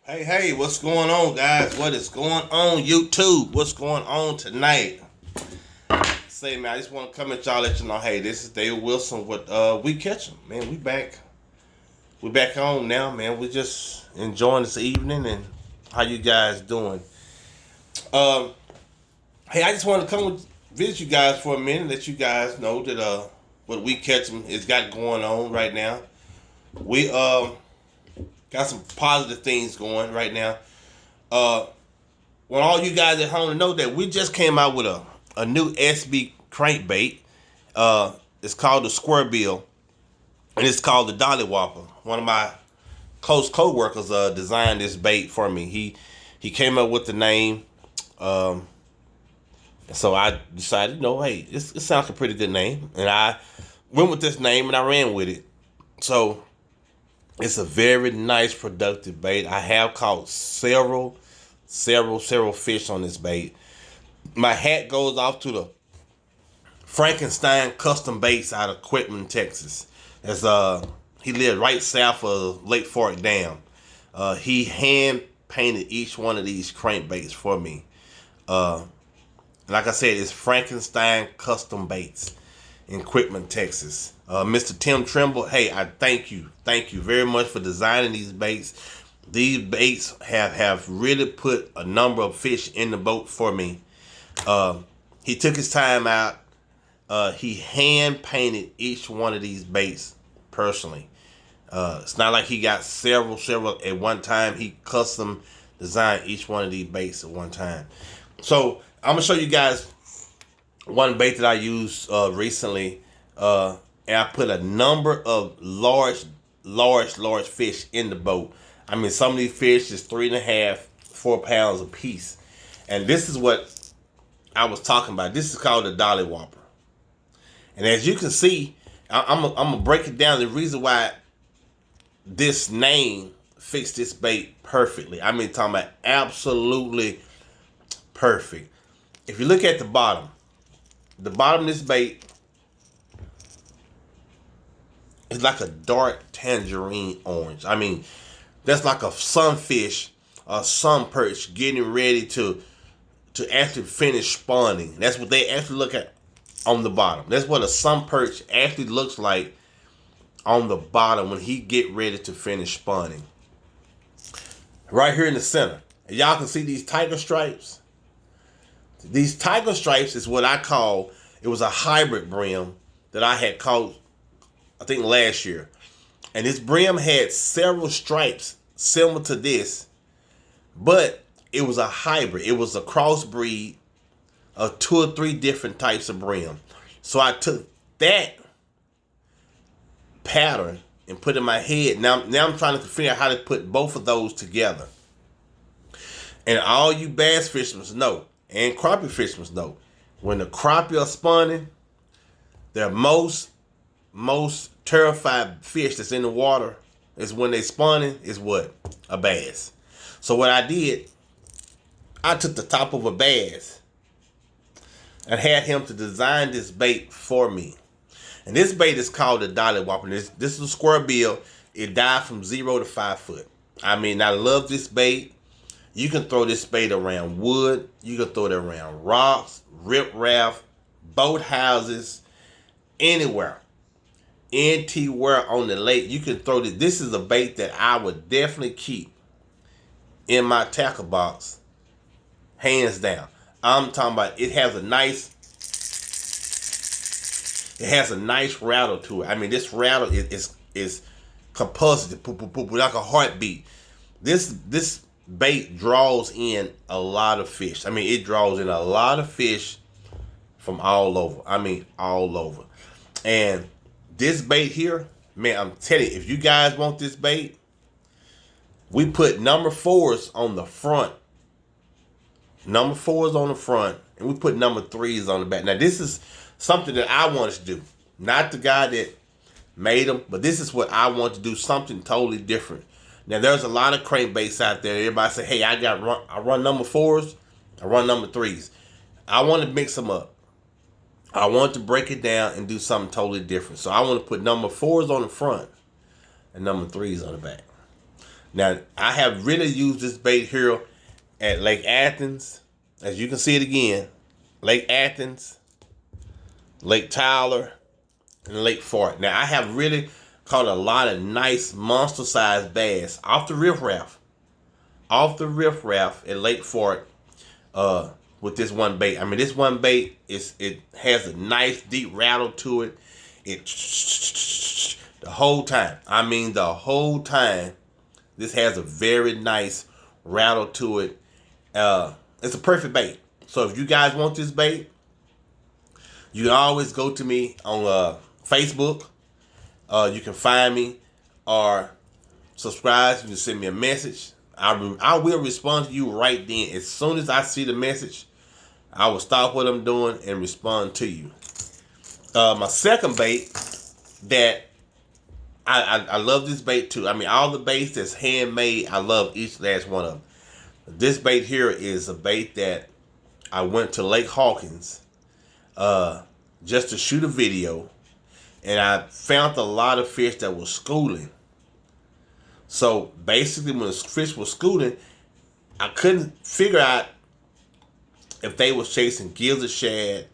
Hey, what's going on, guys? What is going on, YouTube? What's going on tonight? Say, man, I just want to come at y'all, let you know, hey, this is David Wilson with We Catch 'em. Man, we back. We back on now, man. We just enjoying this evening, and how you guys doing? Um, hey, I just want to visit you guys for a minute, let you guys know that what We Catch 'em is got going on right now. We got some positive things going right now. Uh, want all you guys at home to know that we just came out with a new SB crankbait. It's called the Square Bill, and it's called the Dolly Whopper. One of my close co-workers designed this bait for me. He came up with the name, so I decided, hey, it sounds like a pretty good name, and I went with this name and I ran with it. So it's a very nice, productive bait. I have caught several fish on this bait. My hat goes off to the Frankenstein Custom Baits out of Quitman, Texas. As he lived right south of Lake Fork Dam. He hand painted each one of these crankbaits for me. Like I said, it's Frankenstein Custom Baits in Quitman, Texas. Mr. Tim Trimble, hey, I thank you very much for designing these baits. These baits have really put a number of fish in the boat for me. He took his time out. He hand painted each one of these baits personally. It's not like he got several at one time. He custom designed each one of these baits at one time. So I'm gonna show you guys one bait that I used recently. And I put a number of large fish in the boat. I mean, some of these fish is 3.5, 4 pounds a piece. And this is what I was talking about. This is called the Dolly Whopper. And as you can see, I'm gonna break it down. The reason why this name fits this bait perfectly. I mean, talking about absolutely perfect. If you look at the bottom of this bait, it's like a dark tangerine orange. I mean, that's like a sunfish or sun perch getting ready to actually finish spawning. That's what they actually look at on the bottom. That's what a sun perch actually looks like on the bottom when he get ready to finish spawning. Right here in the center. And y'all can see these tiger stripes. These tiger stripes is what I call, it was a hybrid brim that I had caught, I think, last year. And this brim had several stripes similar to this, but it was a hybrid. It was a crossbreed of 2 or 3 different types of brim. So I took that pattern and put it in my head. Now I'm trying to figure out how to put both of those together. And all you bass fishermen know, and crappie fishermen know, when the crappie are spawning, they're most terrified fish that's in the water is when they spawning is what? A bass. So what I did, I took the top of a bass and had him to design this bait for me. And this bait is called the Dolly Whopper. This is a square bill. It died from 0 to 5 foot. I mean, I love this bait. You can throw this bait around wood. You can throw it around rocks, riprap, boat houses, anywhere on the lake. You can throw this. This is a bait that I would definitely keep in my tackle box, hands down. I'm talking about it has a nice rattle to it. I mean, this rattle is compulsive, like a heartbeat. This bait draws in a lot of fish. I mean, it draws in a lot of fish from all over. I mean, all over. And this bait here, man, I'm telling you, if you guys want this bait, we put number 4s on the front. Number 4s on the front, and we put number 3s on the back. Now, this is something that I wanted to do. Not the guy that made them, but this is what I want to do, something totally different. Now, there's a lot of crankbaits out there. Everybody say, hey, I run number 4s, I run number 3s. I want to mix them up. I want to break it down and do something totally different. So I want to put number 4s on the front and number 3s on the back. Now, I have really used this bait here at Lake Athens. As you can see it again, Lake Athens, Lake Tyler, and Lake Fort. Now, I have really caught a lot of nice monster-sized bass off the riffraff. Off the riffraff at Lake Fort with this one bait. I mean, this one bait, it has a nice deep rattle to it. The whole time. I mean, the whole time, this has a very nice rattle to it. It's a perfect bait. So if you guys want this bait, you can always go to me on Facebook. You can find me or subscribe. You can send me a message. I will respond to you right then. As soon as I see the message, I will stop what I'm doing and respond to you. My second bait that I love this bait too. I mean, all the baits that's handmade, I love each last one of them. This bait here is a bait that I went to Lake Hawkins just to shoot a video, and I found a lot of fish that were schooling. So basically, when the fish were schooling, I couldn't figure out if they was chasing gizzard shad,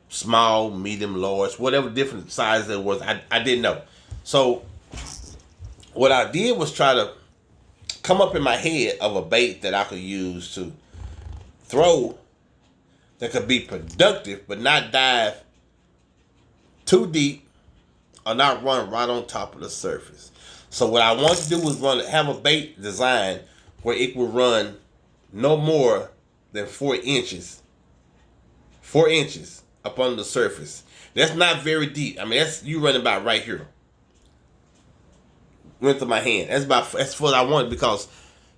small, medium, large, whatever different size there was. I didn't know. So what I did was try to come up in my head of a bait that I could use to throw that could be productive but not dive too deep or not run right on top of the surface. So what I wanted to do was have a bait design where it would run no more than 4 inches. 4 inches up on the surface. That's not very deep. I mean, that's you running about right here. Went to my hand. That's what I wanted, because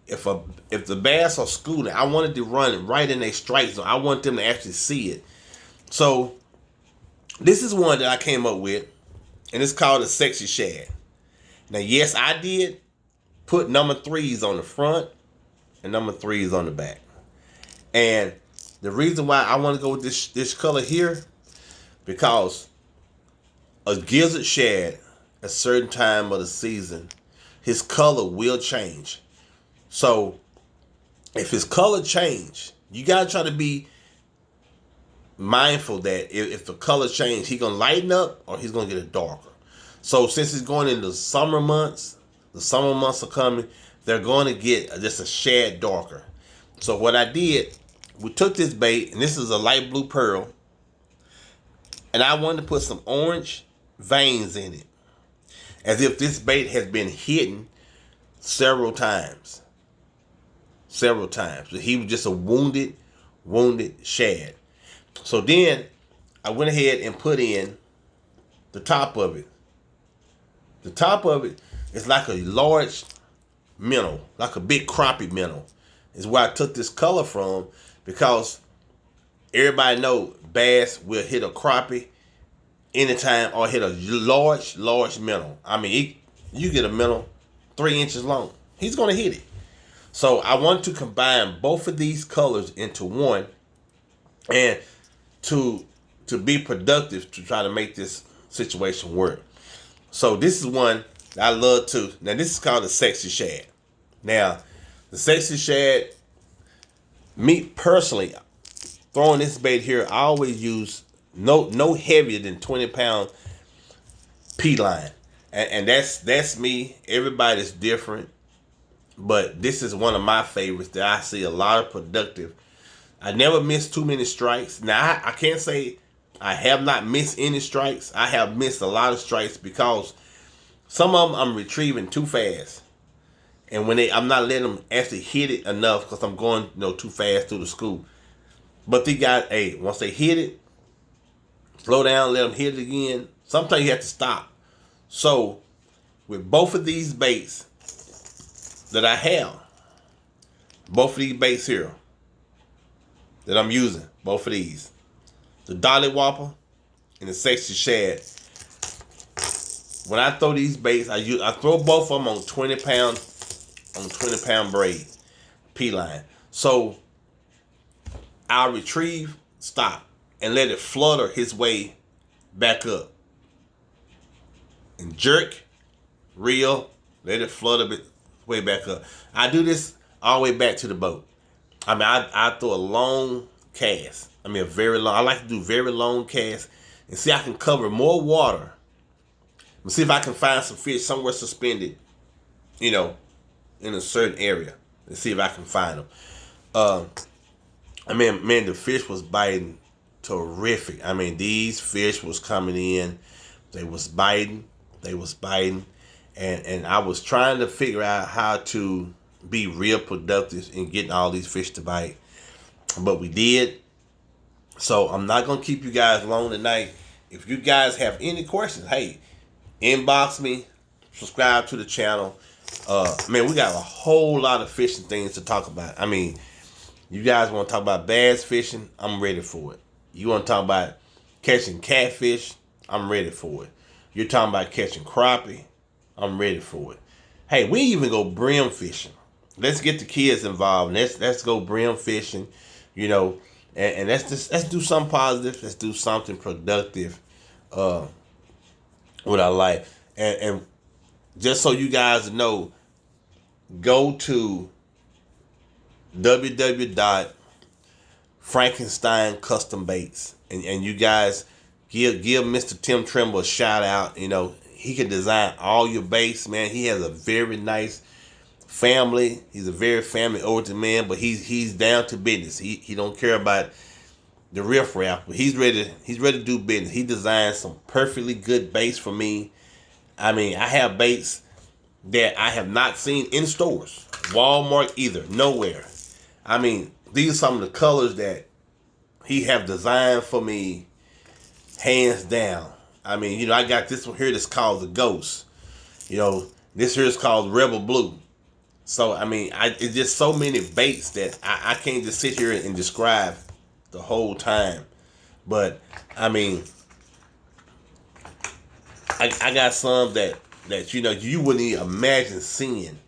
if the bass are schooling, I wanted to run right in their strike zone. I want them to actually see it. So this is one that I came up with, and it's called a sexy shad. Now, yes, I did put number 3s on the front and number 3s on the back. And the reason why I want to go with this color here, because a gizzard shad, a certain time of the season, his color will change. So if his color change, you gotta try to be mindful that if the color change, he's gonna lighten up or he's gonna get it darker. So since it's going into summer months, the summer months are coming, they're going to get just a shade darker. So what I did, we took this bait, and this is a light blue pearl, and I wanted to put some orange veins in it, as if this bait has been hidden several times. Several times. So he was just a wounded shad. So then I went ahead and put in the top of it. The top of it is like a large minnow, like a big crappie minnow. Is where I took this color from, because everybody know bass will hit a crappie anytime or hit a large minnow. I mean, you get a minnow 3 inches long, he's gonna hit it. So I want to combine both of these colors into one, and to be productive, to try to make this situation work. So this is one that I love too. Now this is called the sexy shad. Now the sexy shad, me personally, throwing this bait here, I always use no heavier than 20-pound P-line. And that's me. Everybody's different. But this is one of my favorites that I see a lot of productive. I never miss too many strikes. Now, I can't say I have not missed any strikes. I have missed a lot of strikes because some of them I'm retrieving too fast. And when I'm not letting them actually hit it enough because I'm going too fast through the school. But these guys, once they hit it, slow down, let them hit it again. Sometimes you have to stop. So with both of these baits that I have, both of these baits here that I'm using, both of these, the Dolly Whopper and the Sexy Shad, when I throw these baits, I throw both of them on 20-pound braid P-line. So I'll retrieve, stop, and let it flutter his way back up. And jerk, reel, let it flutter way back up. I do this all the way back to the boat. I mean, I throw a long cast. I mean, a very long. I like to do very long casts and see I can cover more water. And see if I can find some fish somewhere suspended, you know, in a certain area, and see if I can find them. I mean, man, the fish was biting terrific. I mean, these fish was coming in. They was biting. And I was trying to figure out how to be real productive in getting all these fish to bite. But we did. So I'm not going to keep you guys long tonight. If you guys have any questions, hey, inbox me, subscribe to the channel. Man, we got a whole lot of fishing things to talk about. I mean, you guys want to talk about bass fishing? I'm ready for it. You want to talk about catching catfish? I'm ready for it. You're talking about catching crappie? I'm ready for it. Hey, we even go brim fishing. Let's get the kids involved. Let's go brim fishing, you know, and let's do something positive. Let's do something productive with our life. And just so you guys know, go to www.Frankenstein Custom Baits, and you guys give Mr. Tim Trimble a shout out. You know, he can design all your baits, man. He has a very nice family. He's a very family oriented man, but he's down to business. He don't care about the riffraff, but he's ready to do business. He designed some perfectly good baits for me. I mean, I have baits that I have not seen in stores, Walmart either, nowhere. I mean, these are some of the colors that he have designed for me, hands down. I mean, you know, I got this one here that's called the Ghost. You know, this here is called Rebel Blue. So, I mean, it's just so many baits that I can't just sit here and describe the whole time. But, I mean, I got some that you know, you wouldn't even imagine seeing.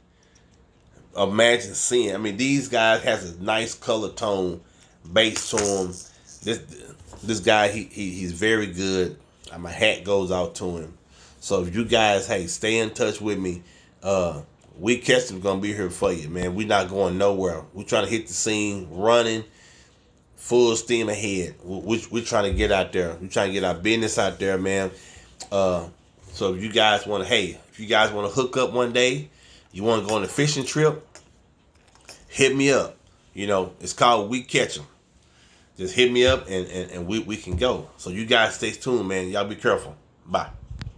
I mean, these guys has a nice color tone base to them. This guy, he's very good. My hat goes out to him. So if you guys, hey, stay in touch with me. We Catching's gonna be here for you, man. We're not going nowhere. We're trying to hit the scene running, full steam ahead. We're trying to get out there. We're trying to get our business out there, man. So if you guys want to hook up one day, you want to go on a fishing trip, hit me up. You know, it's called We Catch 'em. Just hit me up and we can go. So you guys stay tuned, man. Y'all be careful. Bye.